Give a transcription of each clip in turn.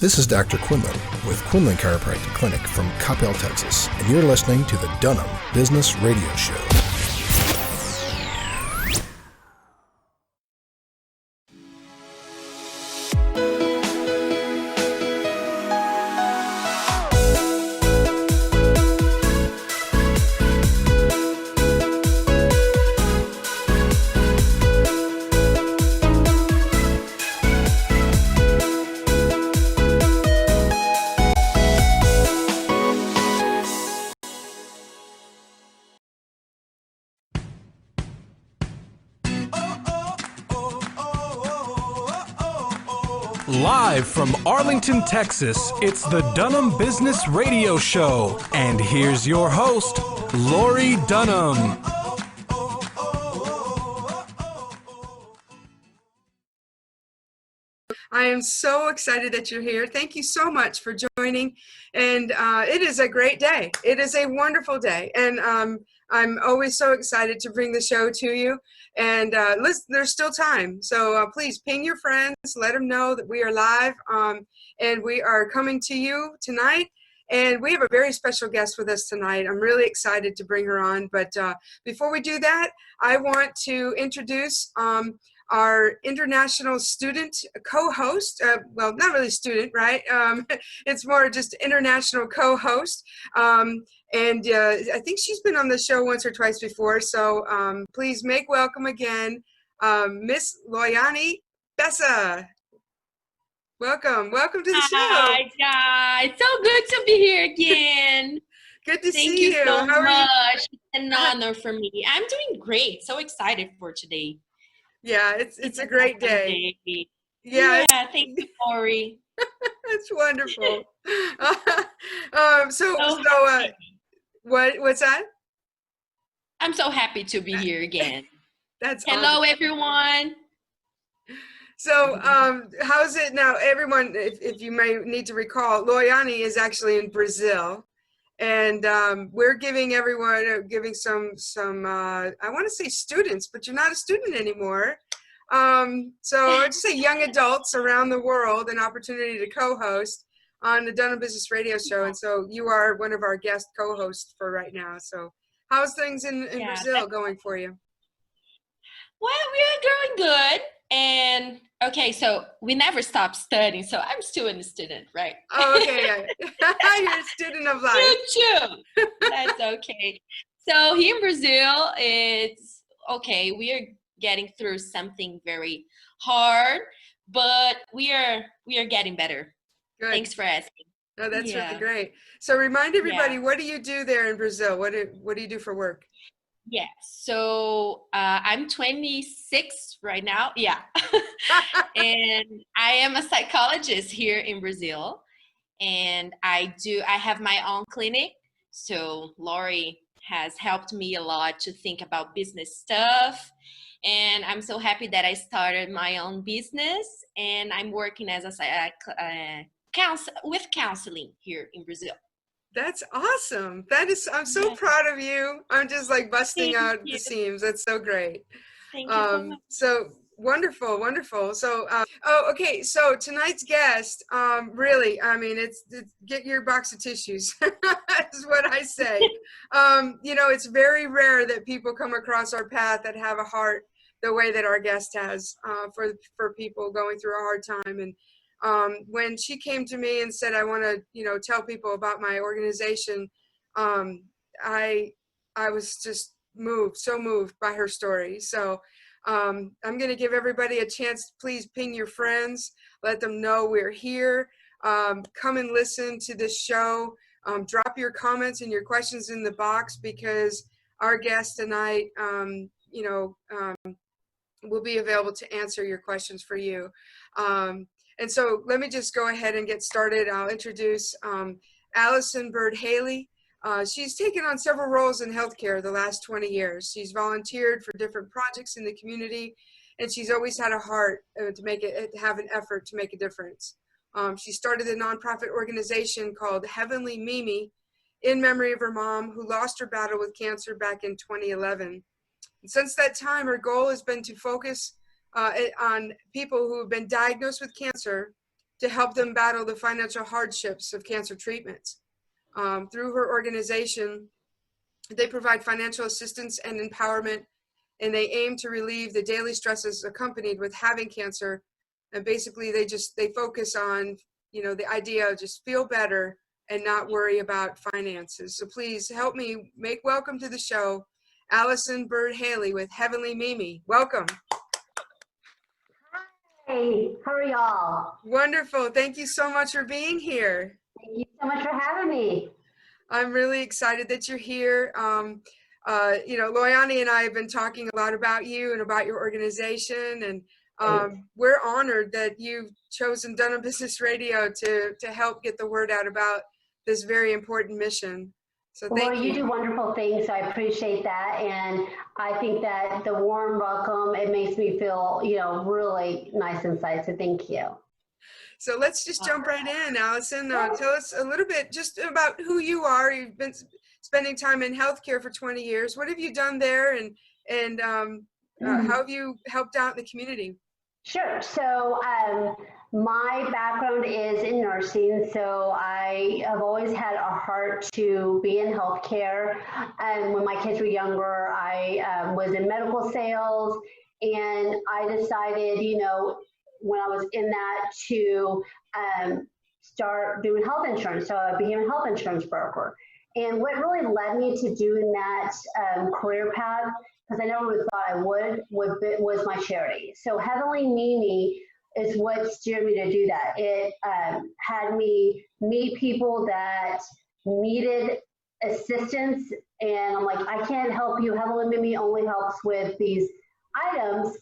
This is Dr. Quinlan with Quinlan Chiropractic Clinic from Coppell, Texas, and you're listening to the Dunham Business Radio Show. Live from Arlington, Texas, it's the Dunham Business Radio Show. And here's your host, Lori Dunham. I am so excited that you're here. Thank you so much for joining. And it is a great day. It is a wonderful day. And I'm always so excited to bring the show to you. And listen, there's still time. So please ping your friends, let them know that we are live. And we are coming to you tonight. And we have a very special guest with us tonight. I'm really excited to bring her on. But before we do that, I want to introduce our international student co-host. Well, not really student, right? It's more just international co-host. And I think she's been on the show once or twice before. So please make welcome again, Miss Loyani Bessa. Welcome to the show. Hi, guys. So good to be here again. Good to Thank see you so How are much. you? It's an honor for me. I'm doing great. So excited for today. Yeah, it's a great day. Yeah, thank you, Lori. It's wonderful. So what's that? I'm so happy to be here again. That's Hello, awesome. everyone. So how's it now? Everyone, if you may need to recall, Loyani is actually in Brazil. And we're giving some I want to say students, but you're not a student anymore. So I'd just say young adults around the world an opportunity to co-host on the Dunham Business Radio Show. And so you are one of our guest co-hosts for right now. So how's things in Brazil going for you? Well, we're doing good. And okay, so we never stop studying. So I'm still a student, right? Oh, okay. Yeah. You're a student of life. Choo-choo. That's okay. So here in Brazil, it's okay. We are getting through something very hard, but we are getting better. Good. Thanks for asking. Oh, that's really great. So remind everybody, what do you do there in Brazil? What do you do for work? Yeah, so I'm 26 right now. Yeah. And I am a psychologist here in Brazil. And I have my own clinic. So Lori has helped me a lot to think about business stuff. And I'm so happy that I started my own business. And I'm working as a counseling here in Brazil. That's awesome. I'm so proud of you. I'm just like busting out the seams. That's so great. Thank you so much. So wonderful. So, okay. So tonight's guest, really, I mean, it's get your box of tissues. That's what I say. It's very rare that people come across our path that have a heart the way that our guest has, for people going through a hard time. And when she came to me and said, I want to, tell people about my organization, I was just so moved by her story. So I'm going to give everybody a chance. Please ping your friends. Let them know we're here. Come and listen to this show. Drop your comments and your questions in the box, because our guest tonight, will be available to answer your questions for you. And so let me just go ahead and get started. I'll introduce Allison Byrd-Haley. She's taken on several roles in healthcare the last 20 years. She's volunteered for different projects in the community, and she's always had a heart to have an effort to make a difference. She started a nonprofit organization called Heavenly Mimi in memory of her mom, who lost her battle with cancer back in 2011. And since that time, her goal has been to focus on people who have been diagnosed with cancer, to help them battle the financial hardships of cancer treatments. Through her organization, they provide financial assistance and empowerment, and they aim to relieve the daily stresses accompanied with having cancer. And basically they focus on, the idea of just feel better and not worry about finances. So please help me make welcome to the show, Allison Byrd-Haley with Heavenly Mimi. Welcome. Hey, how are y'all? Wonderful. Thank you so much for being here. Thank you so much for having me. I'm really excited that you're here. Loyani and I have been talking a lot about you and about your organization, and we're honored that you've chosen Dunham Business Radio to help get the word out about this very important mission. So thank you. You do wonderful things, so I appreciate that, and I think that the warm welcome, it makes me feel, really nice inside, so thank you. So let's just jump right in, Allison. Tell us a little bit just about who you are. You've been spending time in healthcare for 20 years. What have you done there, and how have you helped out in the community? Sure. So my background is in nursing, so I have always had a heart to be in healthcare. And when my kids were younger, I was in medical sales, and I decided, when I was in that, to start doing health insurance. So I became a health insurance broker. And what really led me to doing that career path, because I never really thought I would, was my charity. So Heavenly Mimi is what steered me to do that. It had me meet people that needed assistance, and I'm like, I can't help you. Heavenly Mimi only helps with these items.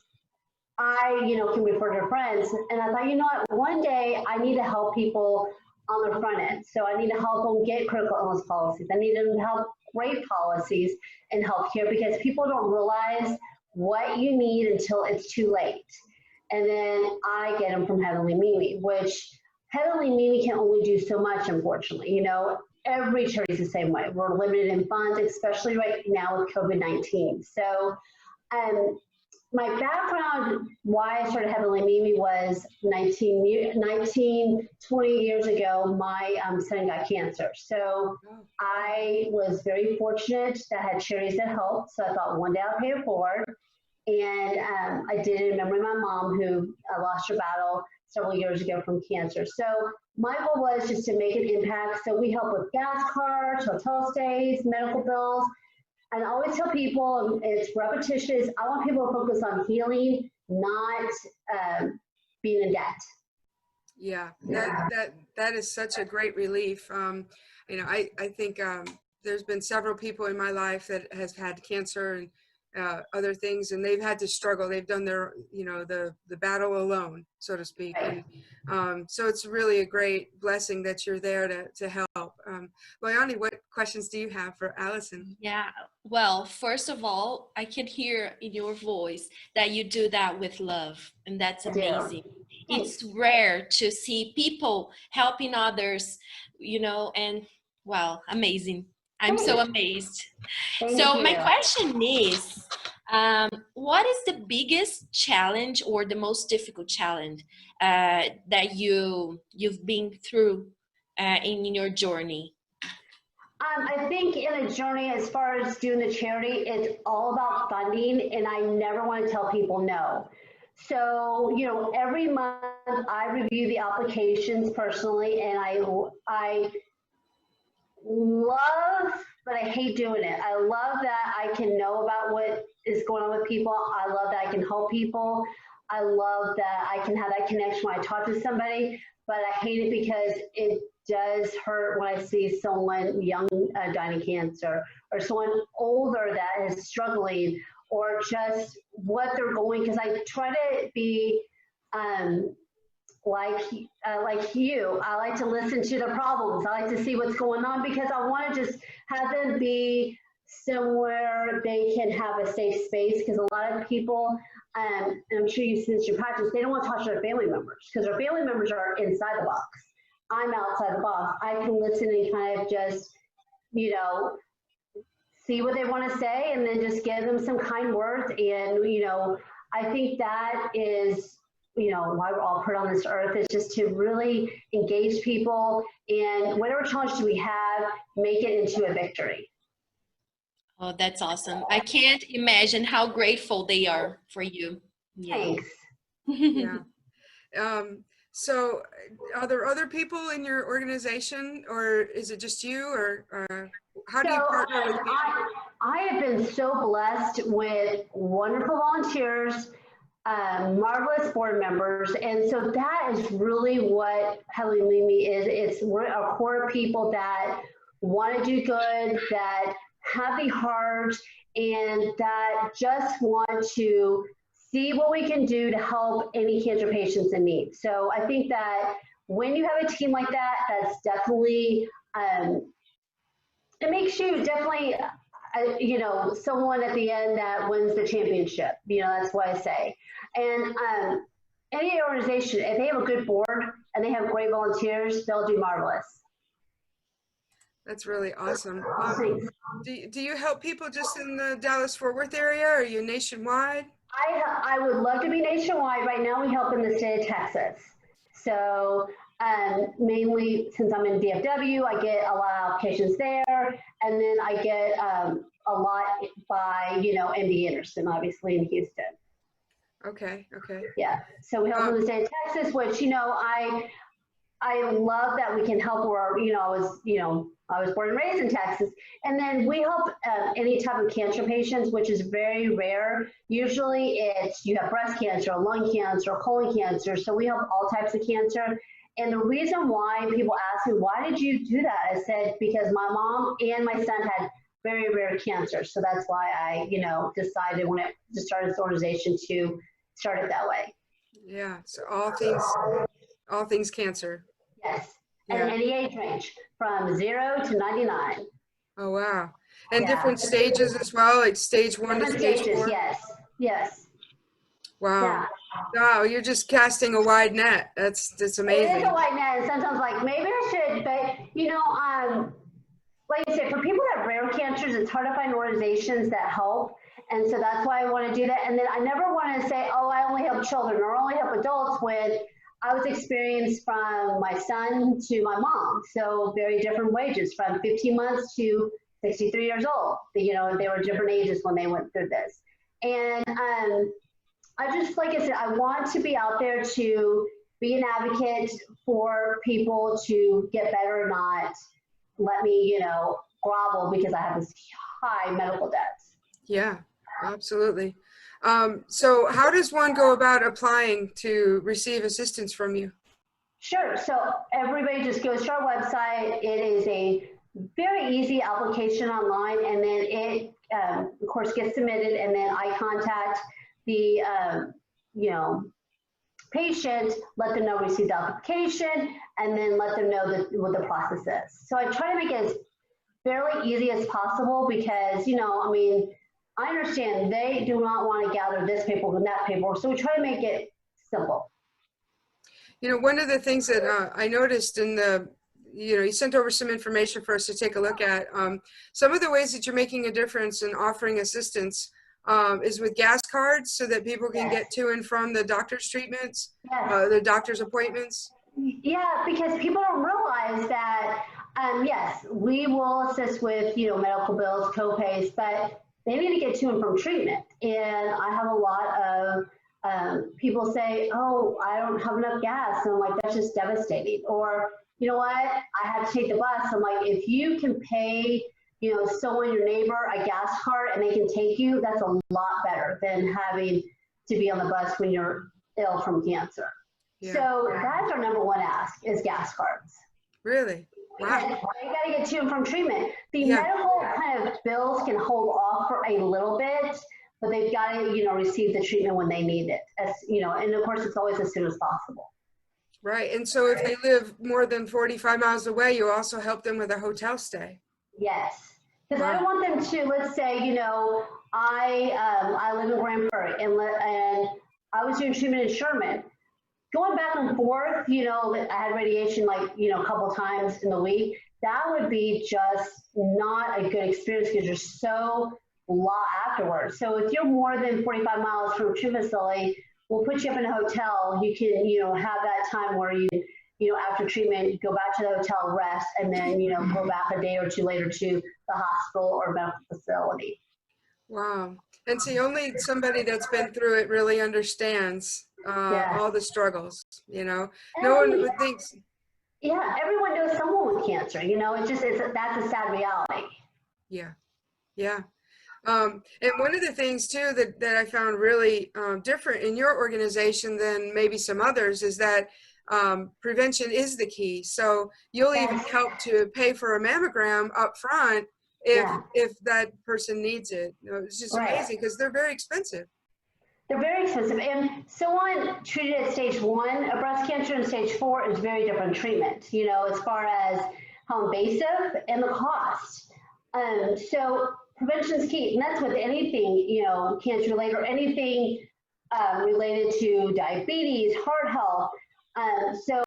I, can refer to friends. And I thought, one day I need to help people on the front end. So I need to help them get critical illness policies. I need them to help great policies in healthcare, because people don't realize what you need until it's too late. And then I get them from Heavenly Mimi, which Heavenly Mimi can only do so much, unfortunately. Every charity is the same way. We're limited in funds, especially right now with COVID-19. So my background, why I started Heavenly Mimi, was 20 years ago, my son got cancer. So I was very fortunate that I had charities that helped. So I thought one day I'll pay it forward. And I did in memory of my mom, who lost her battle several years ago from cancer. So my goal was just to make an impact. So we help with gas cards, hotel stays, medical bills. And I always tell people, it's repetitious, I want people to focus on healing, not being in debt. Yeah, that is such a great relief. I think there's been several people in my life that has had cancer and other things, and they've had to struggle. They've done their, the battle alone, so to speak. And so it's really a great blessing that you're there to help. Loyani, what questions do you have for Allison? Yeah, well, first of all, I can hear in your voice that you do that with love, and that's amazing. It's rare to see people helping others, and wow, amazing. I'm so amazed. So my question is, what is the biggest challenge or the most difficult challenge that you've been through in your journey? I think in a journey, as far as doing the charity, it's all about funding, and I never want to tell people no. So, every month I review the applications personally, and I love, but I hate doing it. I love that I can know about what is going on with people. I love that I can help people. I love that I can have that connection when I talk to somebody, but I hate it because it does hurt when I see someone young dying of cancer, or someone older that is struggling, or just what they're going, because I try to be like you. I like to listen to the problems. I like to see what's going on, because I want to just have them be somewhere they can have a safe space, because a lot of people, and I'm sure you've seen this in your practice, they don't want to talk to their family members, because their family members are inside the box. I'm outside the box. I can listen and kind of just, see what they want to say, and then just give them some kind words. And, I think that is why we're all put on this earth, is just to really engage people, and whatever challenge we have, make it into a victory. Oh, that's awesome. I can't imagine how grateful they are for you. Yeah. Thanks. Yeah. So are there other people in your organization, or is it just you, or how do you partner with people? I have been so blessed with wonderful volunteers, marvelous board members. And so that is really what Helene Limi is. We're a core of people that want to do good, that have the heart, and that just want to see what we can do to help any cancer patients in need. So I think that when you have a team like that, that's definitely, it makes you definitely, someone at the end that wins the championship. That's what I say. And any organization, if they have a good board and they have great volunteers, they'll do marvelous. That's really awesome. Do you help people just in the Dallas-Fort Worth area, or are you nationwide? I would love to be nationwide. Right now we help in the state of Texas. So mainly since I'm in DFW, I get a lot of applications there. And then I get a lot by, MD Anderson, obviously in Houston. Okay. Yeah. So we help in the state of Texas, which, I love that we can help where, I was born and raised in Texas. And then we help any type of cancer patients, which is very rare. Usually it's, you have breast cancer, lung cancer, colon cancer. So we help all types of cancer. And the reason why people ask me, why did you do that? I said, because my mom and my son had very rare cancer. So that's why I, decided when I just started this organization to start it that way. Yeah. So all things cancer. Yes. And any age range from 0 to 99. Oh, wow. And different stages as well, like stage 1 to stage 4? Yes. Wow. Yeah. Wow, you're just casting a wide net. That's amazing. It is a wide net, and sometimes maybe I should, but like I said, for people that have rare cancers, it's hard to find organizations that help. And so that's why I want to do that. And then I never want to say, oh, I only help children or only help adults, when I was experienced from my son to my mom. So very different wages, from 15 months to 63 years old. They were different ages when they went through this. And I just, like I said, I want to be out there to be an advocate for people to get better, not let me, grovel because I have this high medical debt. Yeah, absolutely. So how does one go about applying to receive assistance from you? Sure. So everybody just goes to our website. It is a very easy application online, and then it, of course, gets submitted, and then I contact the, patient, let them know we received the application, and then let them know what the process is. So I try to make it as fairly easy as possible because, I understand they do not want to gather this paperwork and that paperwork, so we try to make it simple. One of the things that I noticed in the, you sent over some information for us to take a look at. Some of the ways that you're making a difference in offering assistance is with gas cards, so that people can get to and from the doctor's treatments, the doctor's appointments. Yeah, because people don't realize that, yes, we will assist with, medical bills, co-pays, but they need to get to and from treatment. And I have a lot of people say, oh, I don't have enough gas. And I'm like, that's just devastating. Or, you know what, I have to take the bus. I'm like, if you can pay, someone, your neighbor, a gas card, and they can take you, that's a lot better than having to be on the bus when you're ill from cancer. Yeah. So that's our number one ask, is gas cards. Really? Wow. You got to get to and from treatment. The medical kind of bills can hold off for a little bit, but they've got to, receive the treatment when they need it. And of course, it's always as soon as possible. Right. And so if they live more than 45 miles away, you also help them with a hotel stay. Yes. Because I don't want them to, let's say, I live in Grand Prairie, and I was doing treatment in Sherman. Going back and forth, I had radiation a couple times in the week. That would be just not a good experience because you're so raw afterwards. So if you're more than 45 miles from a treatment facility, we'll put you up in a hotel. You can, have that time where you after treatment, go back to the hotel, rest, and then, go back a day or two later to the hospital or medical facility. Wow. And see, only somebody that's been through it really understands all the struggles, No one would think. Yeah, everyone knows someone with cancer, that's a sad reality. Yeah. Yeah. And one of the things too that I found really different in your organization than maybe some others is that prevention is the key. So you'll even help to pay for a mammogram up front if that person needs it. It's just amazing because they're very expensive. They're very expensive. And someone treated at stage 1 of breast cancer and stage 4 is very different treatment, as far as how invasive and the cost. So prevention is key. And that's with anything, cancer related or anything related to diabetes, heart health. So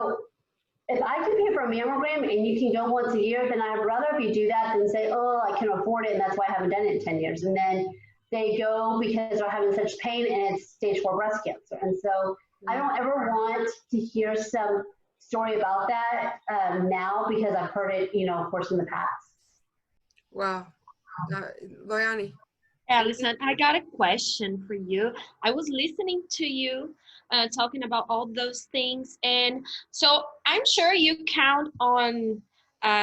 if I can pay for a mammogram and you can go once a year, then I'd rather if you do that than say, oh, I can afford it and that's why I haven't done it in 10 years. And then they go because they're having such pain and it's stage 4 breast cancer. And so I don't ever want to hear some story about that now because I've heard it, of course, in the past. Wow. Loyani. Allison, I got a question for you. I was listening to you talking about all those things. And so I'm sure you count on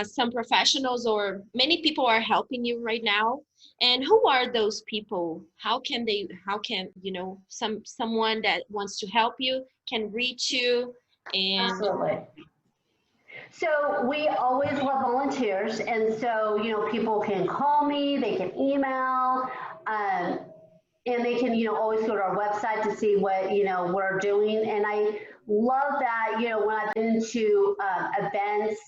some professionals or many people are helping you right now. And who are those people? How can someone that wants to help you can reach you? And absolutely. So we always love volunteers. And so, people can call me, they can email, and they can, always go to our website to see what, we're doing. And I love that, when I've been to events,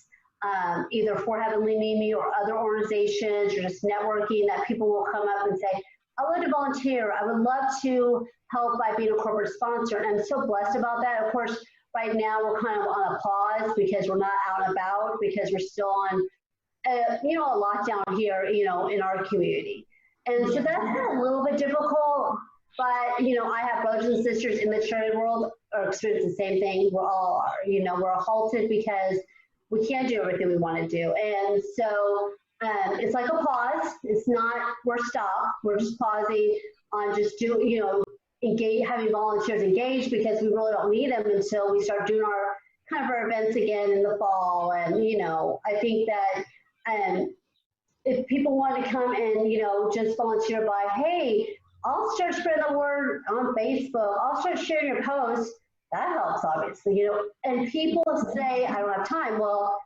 either for Heavenly Mimi or other organizations or just networking, that people will come up and say, I would love to volunteer. I would love to help by being a corporate sponsor. And I'm so blessed about that. Of course, right now we're kind of on a pause because we're not out and about because we're still on, a lockdown here, in our community. And so that's a little bit difficult, but, I have brothers and sisters in the charity world are experiencing the same thing. We're all are, we're halted because we can't do everything we want to do. And so it's like a pause. It's not, we're stopped. We're just pausing on just having volunteers engaged because we really don't need them until we start doing our events again in the fall. And, I think that if people want to come and, just volunteer by, hey, I'll start spreading the word on Facebook. I'll start sharing your posts. That helps, obviously, and people say, I don't have time. Well,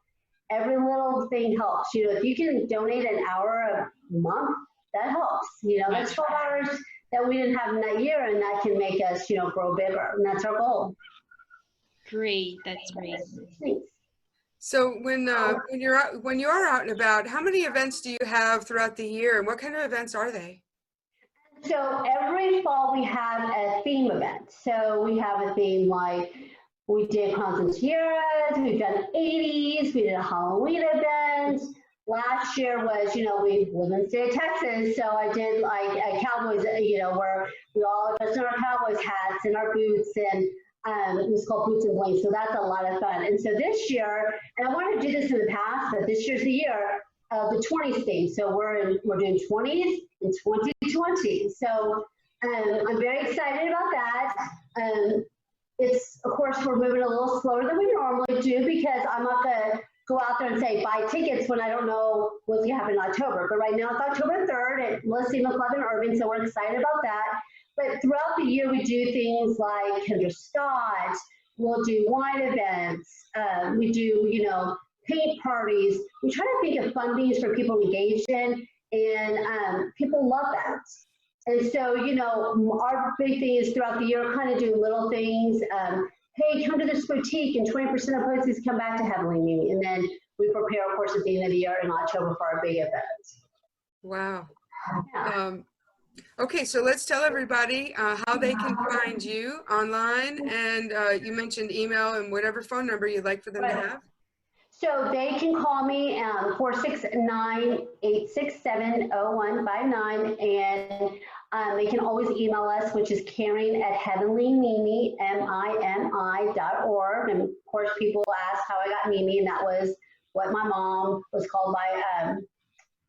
every little thing helps. If you can donate an hour a month, that helps. That's 12 hours that we didn't have in that year, and that can make us, grow bigger. And that's our goal. Great. That's great. Thanks. So when you're out and about, how many events do you have throughout the year, and what kind of events are they? So every fall we have a theme event. So we have a theme like we did Quinceañeras, we've done 80s, we did a Halloween event. Last year was, we live in the state of Texas, so I did like a Cowboys, where we all dressed in our Cowboys hats and our boots, and it was called Boots and Bling, so that's a lot of fun. And so this year, and I wanted to do this in the past, but this year's the year of the 20s theme. So we're doing 20s in 2020. So I'm very excited about that. It's, of course, we're moving a little slower than we normally do because I'm not going to go out there and say buy tickets when I don't know what's going to happen in October. But right now it's October 3rd at Melissa Club in Irving, so we're excited about that. But throughout the year, we do things like Kendra Scott. We'll do wine events. We do, paint parties. We try to think of fun things for people engaged in, and people love that. And so, our big thing is throughout the year, kind of do little things. Hey, come to this boutique, and 20% of places come back to Heavenly Mimi. And then we prepare, of course, at the end of the year in October for our big events. Wow. Yeah. Okay, so let's tell everybody how they can find you online. And you mentioned email and whatever phone number you'd like for them to have. So they can call me 469-867-0159, and They can always email us, which is caring@heavenlymimi.org. And of course, people ask how I got Mimi, and that was what my mom was called by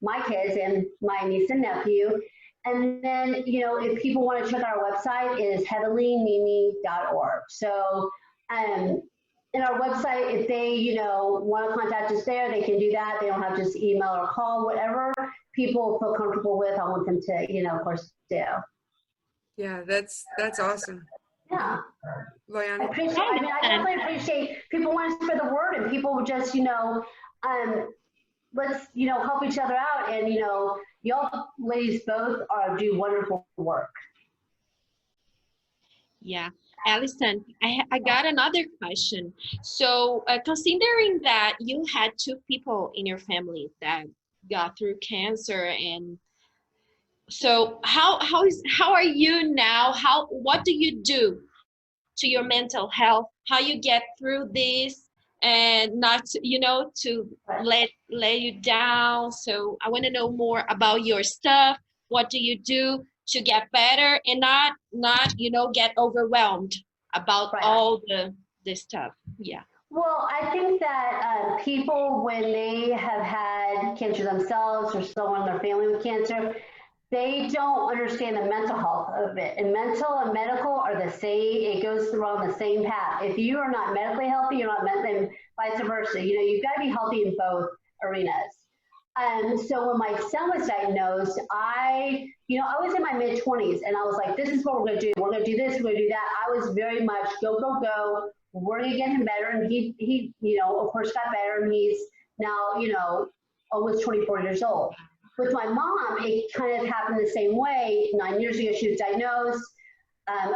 my kids and my niece and nephew. And then, you know, if people want to check out our website, it is heavenlymimi.org. So, in our website, if they, you know, want to contact us there, they can do that. They don't have to just email or call, whatever people feel comfortable with. I want them to, you know, of course, do. Yeah, that's awesome. Yeah. Loyani. I definitely appreciate people want to spread the word, and people just, you know, let's, you know, help each other out. And, you know, y'all ladies both do wonderful work. Yeah. Allison, I got another question. So considering that you had 2 people in your family that got through cancer, and so how are you now? What do you do to your mental health? How you get through this and not to, you know, to let you down? So I want to know more about your stuff. What do you do to get better and not you know, get overwhelmed about all this stuff? Yeah. Well, I think that people, when they have had cancer themselves or someone in their family with cancer, they don't understand the mental health of it. And mental and medical are the same. It goes through on the same path. If you are not medically healthy, you're not mentally, and vice versa. You know, you've got to be healthy in both arenas. So when my son was diagnosed, I was in my mid-20s, and I was like, this is what we're going to do. We're going to do this, we're going to do that. I was very much go. We're going to get him better. And he, you know, of course, got better. And he's now, you know, almost 24 years old. With my mom, it kind of happened the same way. 9 years ago, she was diagnosed.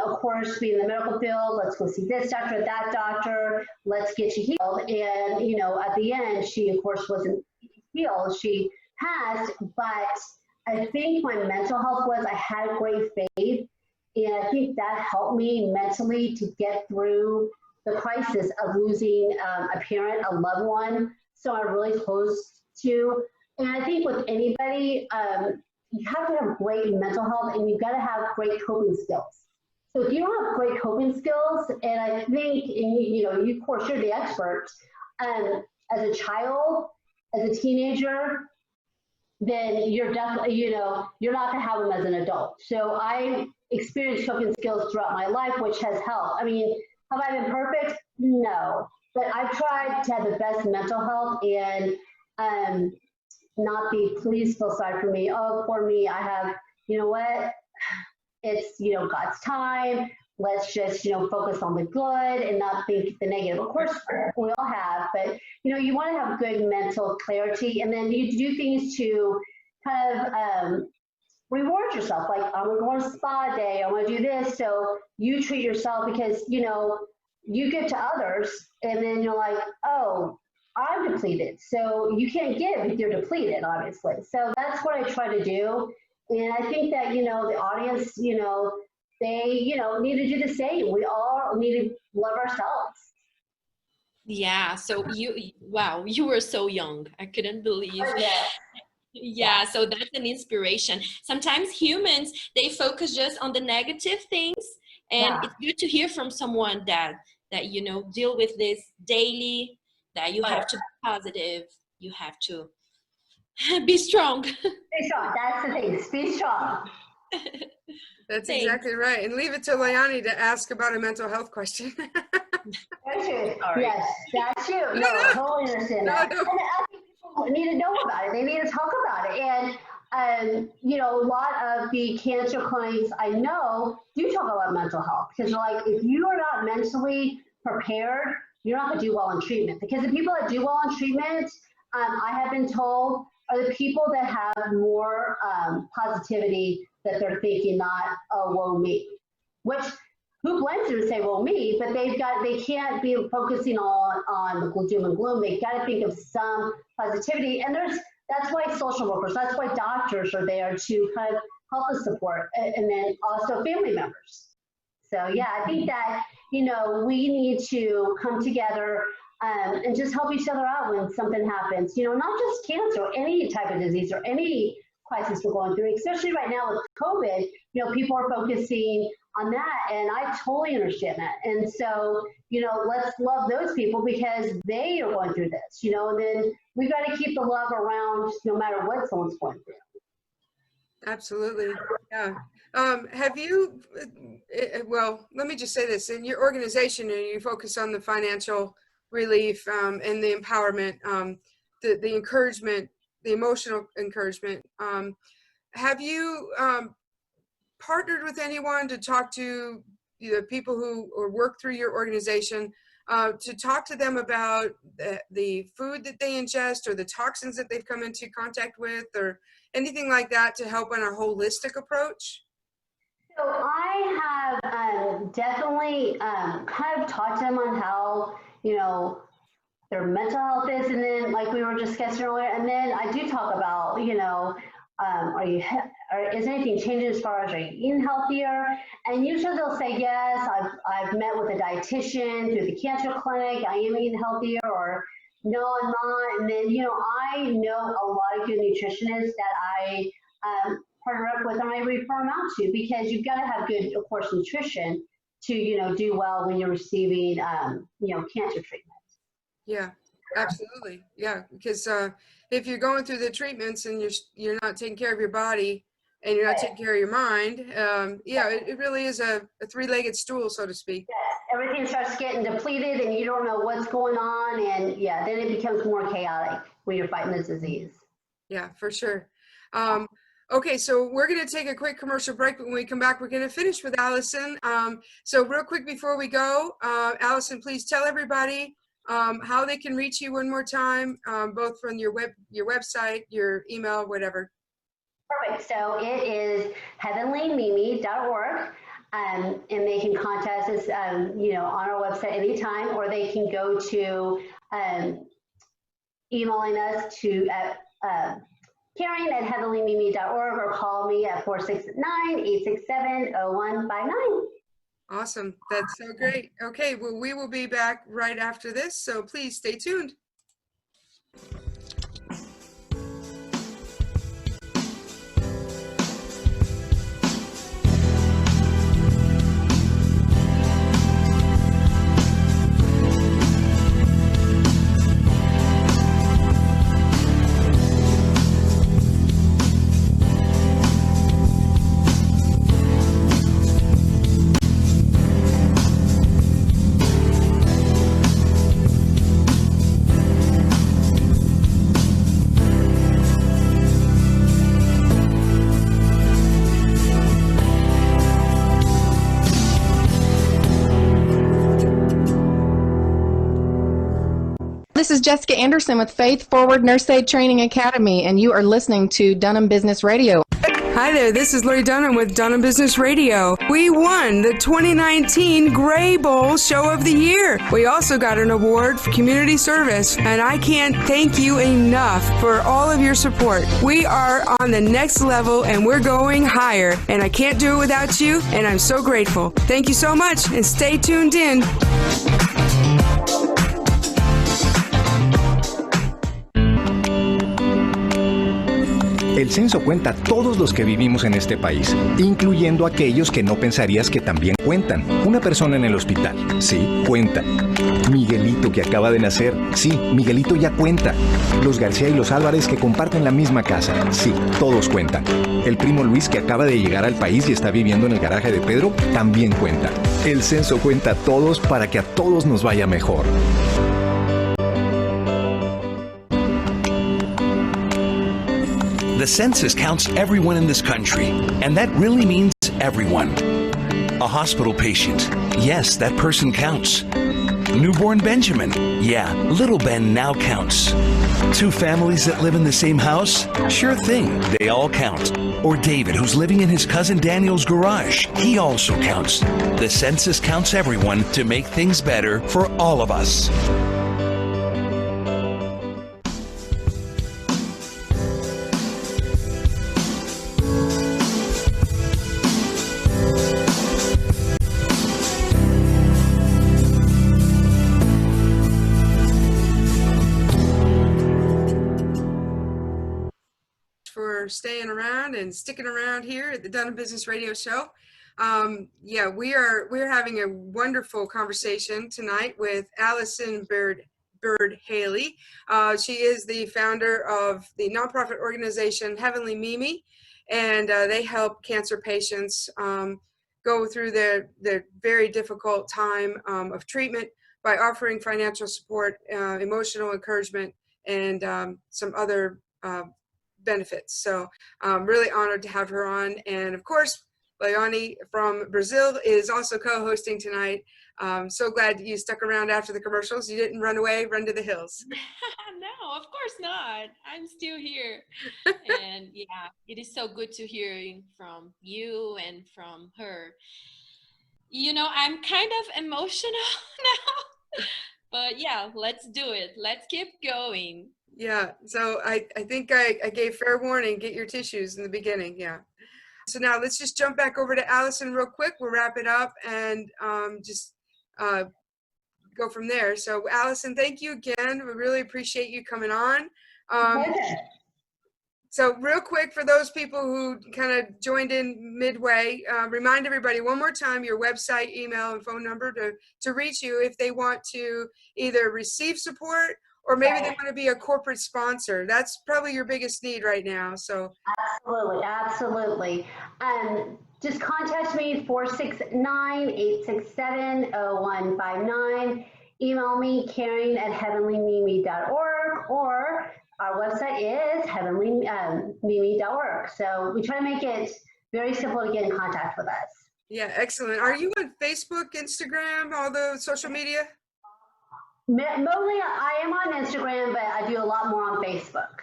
Of course, being in the medical field, let's go see this doctor, that doctor, let's get you healed. And, you know, at the end, she, of course, wasn't healed. She passed, but I think my mental health was, I had great faith, and I think that helped me mentally to get through the crisis of losing a parent, a loved one, so I'm really close to. And I think with anybody, you have to have great mental health, and you've got to have great coping skills. So if you don't have great coping skills, and I think, and you know, you, of course, you're the expert, as a child, as a teenager, then you're definitely, you know, you're not going to have them as an adult. So I experienced coping skills throughout my life, which has helped. I mean, have I been perfect? No. But I've tried to have the best mental health and not be, please feel sorry for me. Oh, poor me. I have, you know what? It's, you know, God's time. Let's just, you know, focus on the good and not think the negative. Of course, we all have, but, you know, you want to have good mental clarity, and then you do things to kind of reward yourself. Like, I'm going to go on a spa day. I want to do this. So you treat yourself, because, you know, you give to others, and then you're like, oh, I'm depleted. So you can't give if you're depleted, obviously. So that's what I try to do. And I think that, you know, the audience, you know, they, you know, need to do the same. We all need to love ourselves. Yeah. So you were so young. I couldn't believe. Oh, yeah. Yeah. So that's an inspiration. Sometimes humans, they focus just on the negative things. And it's good to hear from someone that, you know, deal with this daily, that you have to be positive. You have to be strong. Be strong. That's the thing. Be strong. That's exactly right. And leave it to Loyani to ask about a mental health question. That's you. Yes, that's you. No, I totally understand that. And I think people need to know about it. They need to talk about it. And, you know, a lot of the cancer clients I know do talk about mental health, because they're like, if you are not mentally prepared, you're not going to do well in treatment. Because the people that do well in treatment, I have been told, are the people that have more positivity, that they're thinking, not, oh, woe me. Which, who blames them to say, well, me? But they can't be focusing on the doom and gloom. They've got to think of some positivity. And that's why social workers, that's why doctors are there to kind of help us support, and then also family members. So yeah, I think that, you know, we need to come together and just help each other out when something happens. You know, not just cancer, any type of disease or any crisis we're going through, especially right now with COVID. People are focusing on that, and I totally understand that. And so, let's love those people because they are going through this, and then we got to keep the love around no matter what someone's going through. Absolutely. Yeah. Have you, well, let me just say this, in your organization, you focus on the financial relief and the empowerment, the encouragement, the emotional encouragement. Have you partnered with anyone to talk to people who or work through your organization to talk to them about the food that they ingest or the toxins that they've come into contact with or anything like that to help on a holistic approach? So I have definitely kind of talked to them on how, their mental health is, and then like we were discussing earlier, and then I do talk about, is anything changing as far as are you eating healthier? And usually they'll say, yes, I've met with a dietitian through the cancer clinic, I am eating healthier, or no, I'm not. And then, I know a lot of good nutritionists that I partner up with and I refer them out to, because you've got to have good, of course, nutrition to, do well when you're receiving, cancer treatment. Yeah, absolutely. Yeah, because if you're going through the treatments and you're not taking care of your body and you're not taking care of your mind, it really is a three-legged stool, so to speak. Yes, everything starts getting depleted and you don't know what's going on, and then it becomes more chaotic when you're fighting this disease. Yeah, for sure. Okay, so we're going to take a quick commercial break, but when we come back, we're going to finish with Allison. So real quick before we go, Allison, please tell everybody how they can reach you one more time, both from your website, your email, whatever. Perfect. So it is heavenlymimi.org, and they can contact us, on our website anytime, or they can go to emailing us to Karen@heavenlymimi.org, or call me at 469-867-0159. Awesome. That's so great. Okay, well, we will be back right after this, so please stay tuned. This is Jessica Anderson with Faith Forward Nurse Aid Training Academy, and you are listening to Dunham Business Radio. Hi there, this is Lori Dunham with Dunham Business Radio. We won the 2019 Gray Bowl Show of the Year. We also got an award for community service, and I can't thank you enough for all of your support. We are on the next level, and we're going higher, and I can't do it without you, and I'm so grateful. Thank you so much, and stay tuned in. El censo cuenta a todos los que vivimos en este país, incluyendo aquellos que no pensarías que también cuentan. Una persona en el hospital, sí, cuenta. Miguelito que acaba de nacer, sí, Miguelito ya cuenta. Los García y los Álvarez que comparten la misma casa, sí, todos cuentan. El primo Luis que acaba de llegar al país y está viviendo en el garaje de Pedro, también cuenta. El censo cuenta a todos para que a todos nos vaya mejor. The census counts everyone in this country, and that really means everyone. A hospital patient, yes, that person counts. Newborn Benjamin, yeah, little Ben now counts. Two families that live in the same house, sure thing, they all count. Or David, who's living in his cousin Daniel's garage, he also counts. The census counts everyone to make things better for all of us. for staying around and sticking around here at the Dunham Business Radio Show. We're having a wonderful conversation tonight with Allison Byrd-Haley. She is the founder of the nonprofit organization Heavenly Mimi, and they help cancer patients go through their very difficult time of treatment by offering financial support, emotional encouragement, and some other benefits. So I'm really honored to have her on. And of course, Leone from Brazil is also co-hosting tonight. So glad you stuck around after the commercials. You didn't run away, run to the hills. No, of course not. I'm still here. And yeah, it is so good to hear from you and from her. You know, I'm kind of emotional now, but yeah, let's do it. Let's keep going. Yeah, so I think I gave fair warning, get your tissues in the beginning, yeah. So now let's just jump back over to Allison real quick. We'll wrap it up and just go from there. So Allison, thank you again. We really appreciate you coming on. So real quick, for those people who kind of joined in midway, remind everybody one more time your website, email, and phone number to reach you if they want to either receive support or maybe they want to be a corporate sponsor. That's probably your biggest need right now. So Absolutely. Just contact me, 469-867-0159. Email me, Karen@heavenlymimi.org, or our website is heavenlymimi.org. So we try to make it very simple to get in contact with us. Yeah, excellent. Are you on Facebook, Instagram, all the social media? Mostly I am on Instagram, but I do a lot more on Facebook.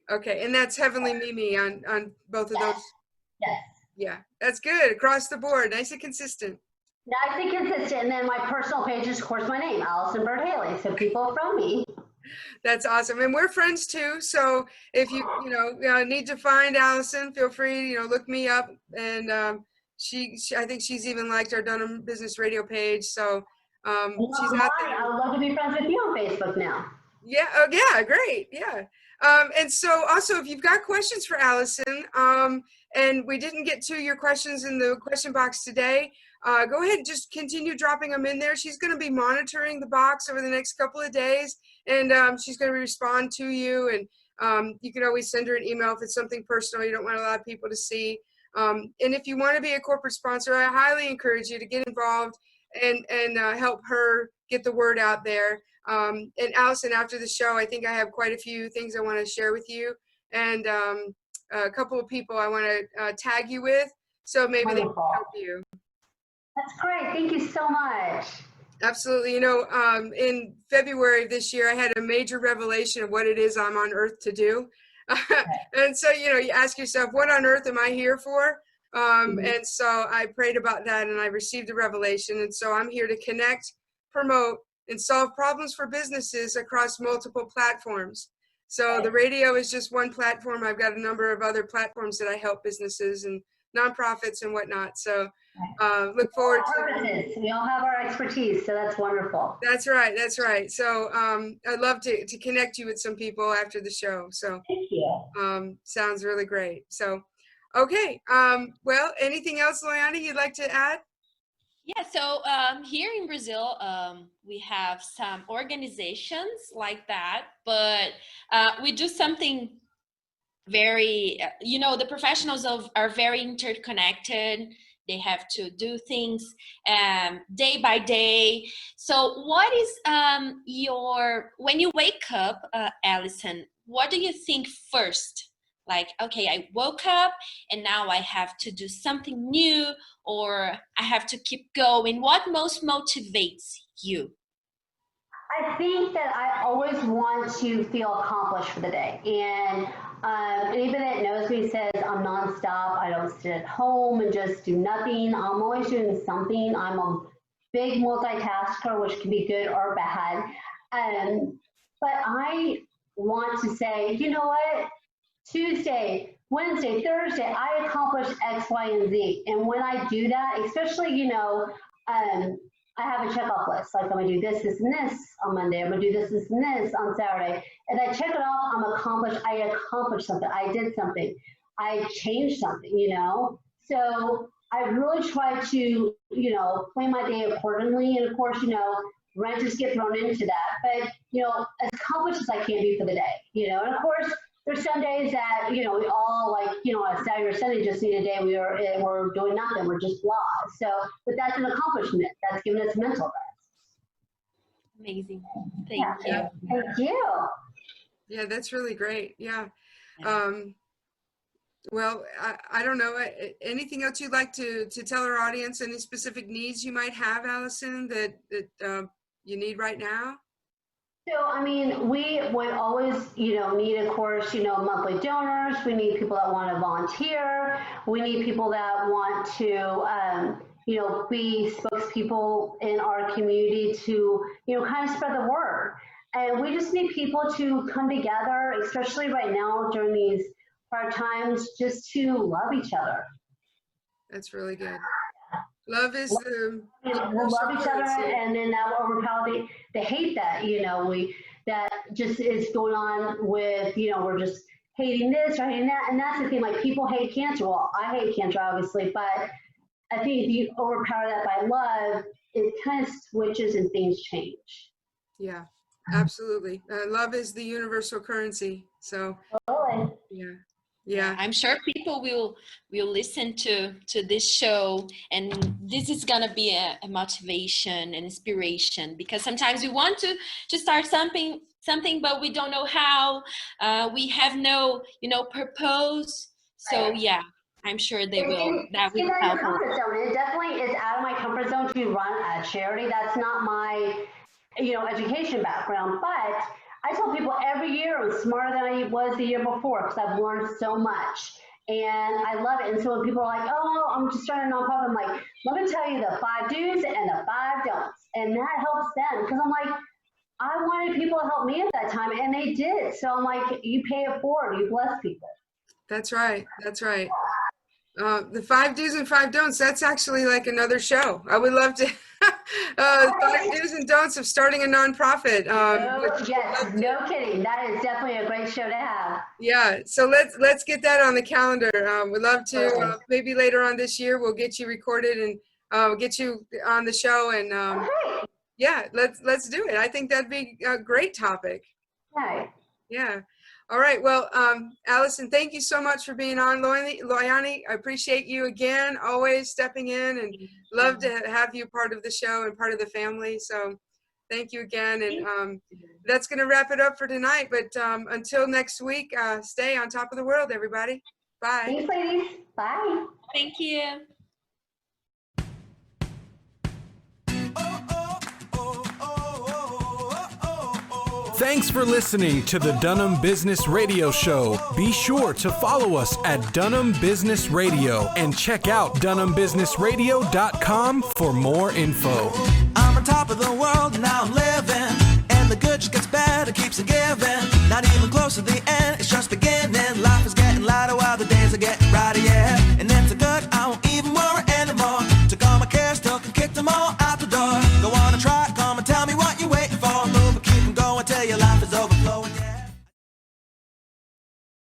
Okay, and that's Heavenly Mimi on both of those? Yes. Yeah, that's good. Across the board, nice and consistent. Nice and consistent. And then my personal page is, of course, my name, Allison Byrd-Haley. So people from me. That's awesome. And we're friends too. So if you need to find Allison, feel free, look me up. And she I think she's even liked our Dunham Business Radio page. So she's out there. I would love to be friends with you on Facebook now. Yeah. Oh, yeah. Great. Yeah. And so also, if you've got questions for Allison, and we didn't get to your questions in the question box today, go ahead and just continue dropping them in there. She's going to be monitoring the box over the next couple of days, and she's going to respond to you. And you can always send her an email if it's something personal you don't want a lot of people to see. And if you want to be a corporate sponsor, I highly encourage you to get involved and help her get the word out there. And Allison, after the show, I think I have quite a few things I want to share with you, and a couple of people I want to tag you with, so maybe they can help you. That's great. Thank you so much. Absolutely. In February of this year, I had a major revelation of what it is I'm on earth to do. And so, you ask yourself, what on earth am I here for? And so I prayed about that, and I received a revelation. And so I'm here to connect, promote, and solve problems for businesses across multiple platforms. So the radio is just one platform. I've got a number of other platforms that I help businesses and nonprofits and whatnot. So look forward to. We all have our expertise, so that's wonderful. That's right. That's right. So I'd love to connect you with some people after the show. So thank you. Sounds really great. So, okay. Well, anything else, Leone, you'd like to add? Yeah, so here in Brazil, we have some organizations like that, but we do something very, the professionals are very interconnected. They have to do things day by day. So what is when you wake up, Allison, what do you think first? Like, okay, I woke up and now I have to do something new, or I have to keep going. What most motivates you? I think that I always want to feel accomplished for the day. And anybody that knows me says I'm nonstop. I don't sit at home and just do nothing. I'm always doing something. I'm a big multitasker, which can be good or bad. But I want to say, you know what? Tuesday, Wednesday, Thursday, I accomplished X, Y, and Z. And when I do that, especially, I have a checkoff list. Like, I'm going to do this, this, and this on Monday. I'm going to do this, this, and this on Saturday. And I check it off. I'm accomplished. I accomplished something. I did something. I changed something, So I really try to, plan my day accordingly. And of course, renters get thrown into that. But, as accomplished as I can be for the day, And of course, there's some days that, we all on a Saturday or Sunday just need a day we're doing nothing. We're just blah. So, but that's an accomplishment. That's giving us mental rest. Amazing. Thank you. Thank you. Yeah, that's really great. Yeah. Well, I don't know. Anything else you'd like to tell our audience? Any specific needs you might have, Allison, that you need right now? So, we would always, need, of course, monthly donors. We need people that want to volunteer. We need people that want to, be spokespeople in our community to, kind of spread the word. And we just need people to come together, especially right now during these hard times, just to love each other. That's really good. Love is we'll love each other, and then that will overpower the hate that that just is going on with we're just hating this or hating that, and that's the thing. Like, people hate cancer. Well, I hate cancer, obviously, but I think if you overpower that by love, it kind of switches and things change. Yeah, absolutely. Love is the universal currency. So yeah. I'm sure people will listen to this show, and this is gonna be a motivation and inspiration, because sometimes we want to start something, but we don't know how. We have no purpose. So yeah, I'm sure they will. That will help. It definitely is out of my comfort zone to run a charity. That's not my education background, but I tell people every year I'm smarter than I was the year before, because I've learned so much, and I love it. And so when people are like, "Oh, I'm just starting a nonprofit," I'm like, "Let me tell you the 5 do's and the 5 don'ts," and that helps them, because I'm like, I wanted people to help me at that time, and they did. So I'm like, you pay it forward, you bless people. That's right. That's right. The 5 do's and 5 don'ts, that's actually like another show. I would love to 5 do's and don'ts of starting a nonprofit. Yes, no kidding. That is definitely a great show to have. Yeah, so let's get that on the calendar. We'd love to, maybe later on this year, we'll get you recorded and we'll get you on the show, and yeah, let's do it. I think that'd be a great topic. Right. Yeah. All right. Well, Allison, thank you so much for being on. Loyani, I appreciate you again, always stepping in, and love to have you part of the show and part of the family. So thank you again. And that's going to wrap it up for tonight. But until next week, stay on top of the world, everybody. Bye. Thanks, ladies. Bye. Thank you. Thanks for listening to the Dunham Business Radio Show. Be sure to follow us at Dunham Business Radio and check out DunhamBusinessRadio.com for more info. I'm on top of the world, now I'm living, and the good just gets better, keeps on giving, not even close to the